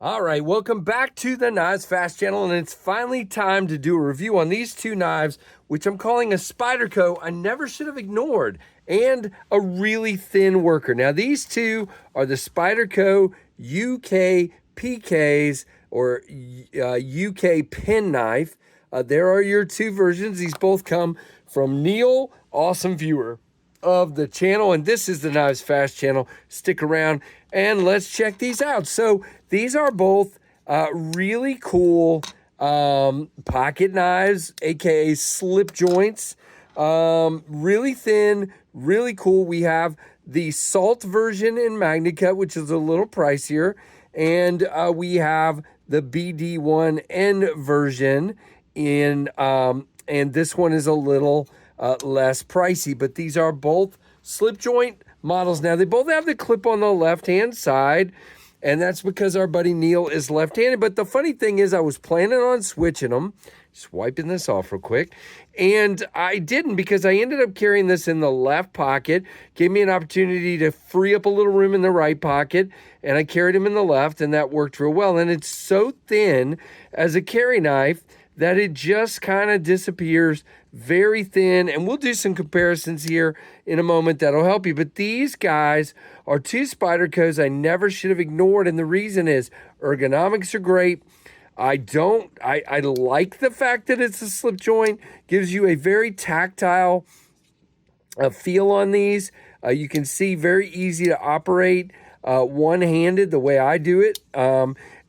All right, welcome back to the Knives Fast channel, and it's finally time to do a review on these two knives, which I'm calling a Spyderco I never should have ignored, and a really thin worker. Now, these two are the Spyderco UKPKs, or UK pen knife. There are your two versions. These both come from Neil, awesome viewer of the channel, and this is the Knives Fast channel. Stick around and let's check these out. So these are both really cool pocket knives, aka slip joints. Really thin, really cool. We have the Salt version in MagnaCut, which is a little pricier, and we have the BD1N version in and this one is a little less pricey, but these are both slip joint models. Now, they both have the clip on the left-hand side, and that's because our buddy Neil is left-handed. But the funny thing is, I was planning on switching them, just wiping this off real quick, and I didn't because I ended up carrying this in the left pocket. Gave me an opportunity to free up a little room in the right pocket, and I carried him in the left, and that worked real well. And it's so thin as a carry knife that it just kind of disappears, very thin. And we'll do some comparisons here in a moment that'll help you. But these guys are two Spydercos I never should have ignored. And the reason is ergonomics are great. I like the fact that it's a slip joint. Gives you a very tactile feel on these. You can see very easy to operate one-handed the way I do it.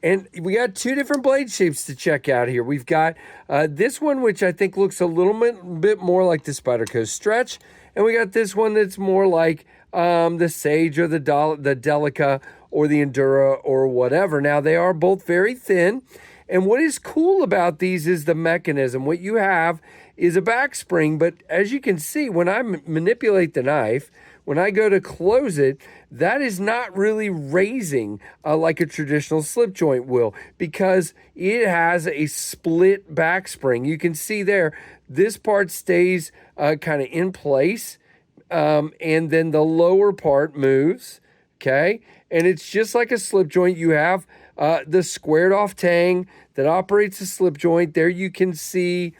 And we got two different blade shapes to check out here. We've got this one, which I think looks a little bit more like the Spyderco Stretch. And we got this one that's more like the Sage or the Delica or the Endura or whatever. Now, they are both very thin. And what is cool about these is the mechanism. What you have is a back spring, but as you can see, when I manipulate the knife, when I go to close it, that is not really raising like a traditional slip joint will, because it has a split back spring. You can see there, this part stays kind of in place, and then the lower part moves, okay? And it's just like a slip joint. You have the squared off tang that operates a slip joint. There you can see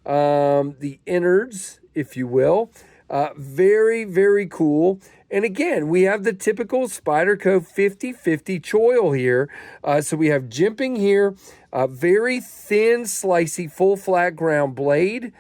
the innards, if you will. Very, very cool. And again, we have the typical Spyderco 50/50 choil here. So we have jimping here, very thin, slicey, full flat ground blade.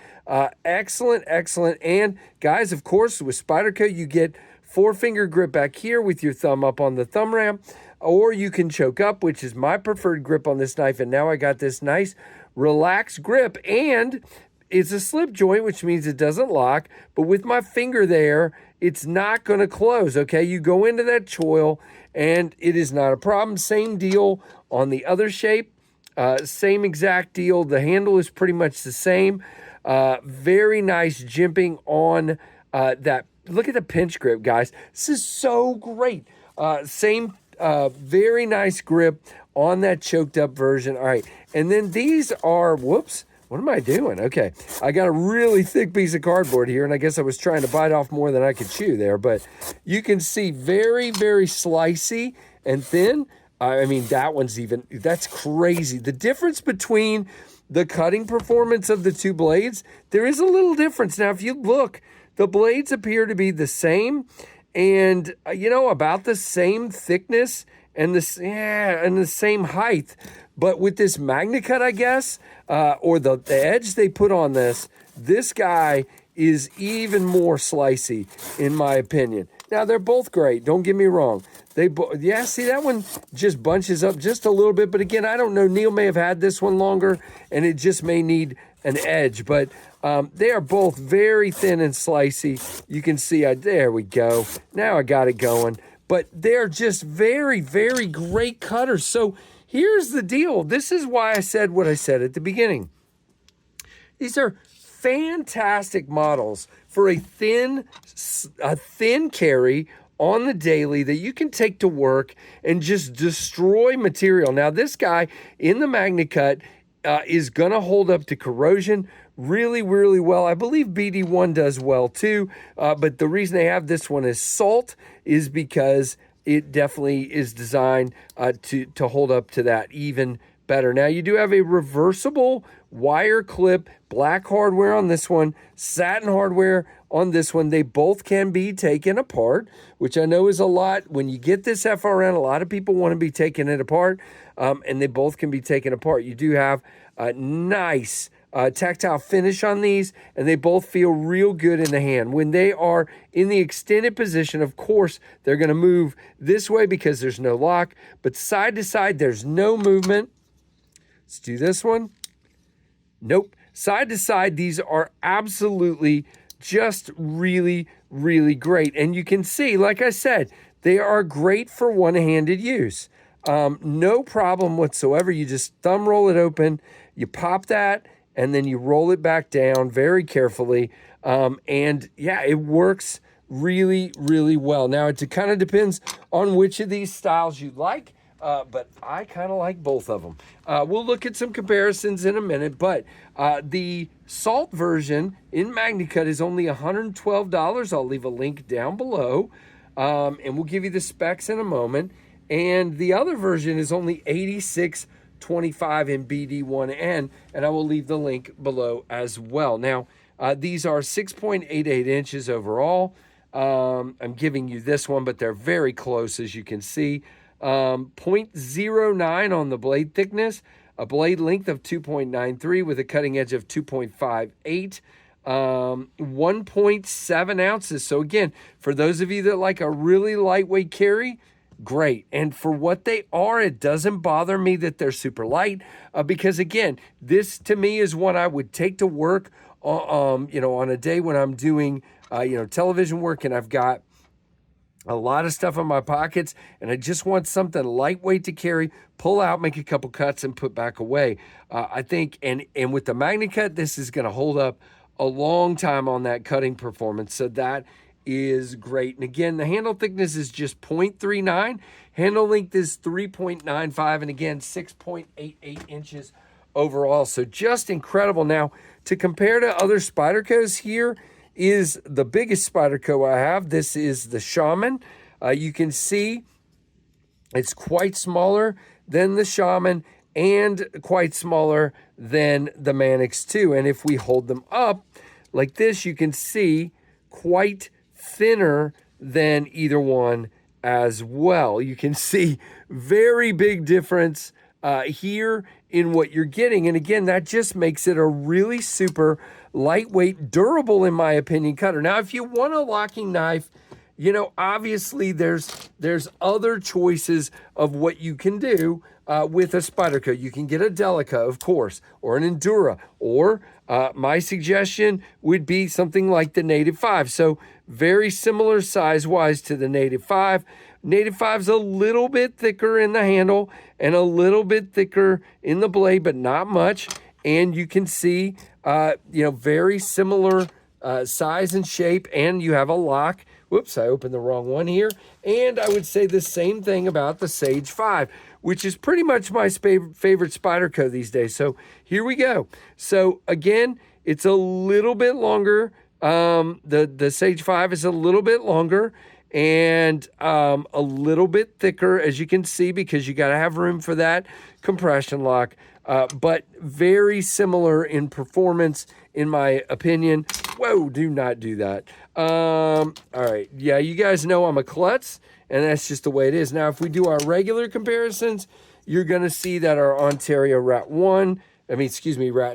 Excellent, excellent. And guys, of course, with Spyderco, you get 4-finger grip back here with your thumb up on the thumb ramp, or you can choke up, which is my preferred grip on this knife. And now I got this nice relaxed grip, and it's a slip joint, which means it doesn't lock, but with my finger there, it's not going to close, okay? You go into that choil, and it is not a problem. Same deal on the other shape, same exact deal. The handle is pretty much the same. Very nice jimping on that. Look at the pinch grip, guys. This is so great. Same very nice grip on that choked up version. All right, and then these are, whoops, what am I doing? Okay, I got a really thick piece of cardboard here, and I guess I was trying to bite off more than I could chew there, but you can see very, very slicey and thin. I mean, that one's even, that's crazy. The difference between the cutting performance of the two blades, there is a little difference. Now, if you look, the blades appear to be the same and, you know, about the same thickness and the same height. But with this MagnaCut, I guess, or the edge they put on this guy is even more slicey, in my opinion. Now, they're both great. Don't get me wrong. Yeah, see, that one just bunches up just a little bit. But again, I don't know. Neil may have had this one longer, and it just may need an edge. But they are both very thin and slicey. You can see, there we go. Now I got it going. But they're just very, very great cutters. So here's the deal. This is why I said what I said at the beginning. These are fantastic models for a thin carry on the daily that you can take to work and just destroy material. Now, this guy in the MagnaCut is going to hold up to corrosion really, really well. I believe BD1 does well too, but the reason they have this one as Salt is because it definitely is designed to hold up to that even better. Now, you do have a reversible wire clip, black hardware on this one, satin hardware on this one. They both can be taken apart, which I know is a lot. When you get this FRN, a lot of people want to be taking it apart, and they both can be taken apart. You do have a nice tactile finish on these, and they both feel real good in the hand. When they are in the extended position, of course, they're going to move this way because there's no lock, but side to side, there's no movement. Let's do this one. Nope. Side to side, these are absolutely just really, really great. And you can see, like I said, they are great for one-handed use. No problem whatsoever. You just thumb roll it open, you pop that, and then you roll it back down very carefully. And yeah, it works really, really well. Now, it kind of depends on which of these styles you like. But I kind of like both of them. We'll look at some comparisons in a minute, but the salt version in MagnaCut is only $112. I'll leave a link down below, and we'll give you the specs in a moment. And the other version is only $86.25 in BD1N, and I will leave the link below as well. Now, these are 6.88 inches overall. I'm giving you this one, but they're very close, as you can see. 0.09 on the blade thickness, a blade length of 2.93 with a cutting edge of 2.58, 1.7 ounces. So again, for those of you that like a really lightweight carry, great. And for what they are, it doesn't bother me that they're super light, because again, this to me is one I would take to work, on a day when I'm doing, television work and I've got a lot of stuff in my pockets, and I just want something lightweight to carry, pull out, make a couple cuts, and put back away. I think, and with the MagnaCut, this is going to hold up a long time on that cutting performance, so that is great. And again, the handle thickness is just 0.39. Handle length is 3.95, and again, 6.88 inches overall. So just incredible. Now, to compare to other Spydercos, here is the biggest Spyderco I have. This is the Shaman. You can see it's quite smaller than the Shaman and quite smaller than the Manix 2. And if we hold them up like this, you can see quite thinner than either one as well. You can see very big difference here in what you're getting. And again, that just makes it a really super lightweight, durable, in my opinion, cutter. Now, if you want a locking knife, obviously there's other choices of what you can do with a Spyderco. You can get a Delica, of course, or an Endura, or my suggestion would be something like the Native 5. So very similar size-wise to the Native 5. Native 5's a little bit thicker in the handle and a little bit thicker in the blade, but not much. And you can see, very similar size and shape, and you have a lock. Whoops, I opened the wrong one here. And I would say the same thing about the Sage 5, which is pretty much my favorite Spyderco these days. So here we go. So again, it's a little bit longer. The Sage 5 is a little bit longer and a little bit thicker, as you can see, because you got to have room for that compression lock. But very similar in performance, in my opinion. Whoa, do not do that. All right. Yeah, you guys know I'm a klutz, and that's just the way it is. Now, if we do our regular comparisons, you're going to see that our Ontario Rat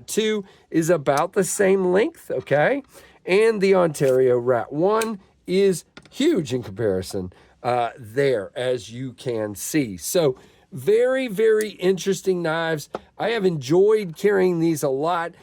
2 is about the same length, okay? And the Ontario Rat 1 is huge in comparison there, as you can see. So very, very interesting knives. I have enjoyed carrying these a lot.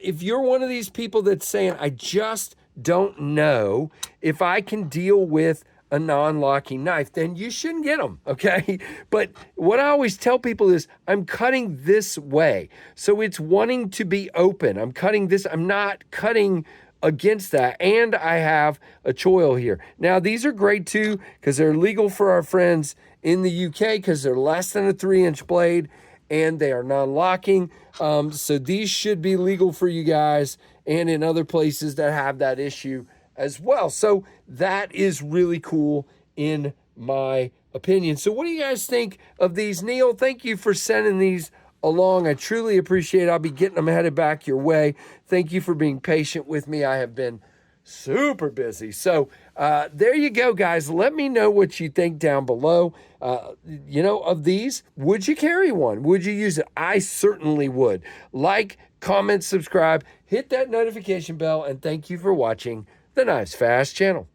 If you're one of these people that's saying, I just don't know if I can deal with a non-locking knife, then you shouldn't get them, okay? But what I always tell people is I'm cutting this way. So it's wanting to be open. I'm cutting this. I'm not cutting against that. And I have a choil here. Now, these are great too, because they're legal for our friends in the UK, because they're less than a 3-inch blade and they are non-locking. So these should be legal for you guys and in other places that have that issue as well. So that is really cool in my opinion. So what do you guys think of these? Neil, thank you for sending these along. I truly appreciate it. I'll be getting them headed back your way. Thank you for being patient with me. I have been super busy. So there you go, guys. Let me know what you think down below. Of these, would you carry one? Would you use it? I certainly would. Like, comment, subscribe, hit that notification bell, and thank you for watching the Knives Fast channel.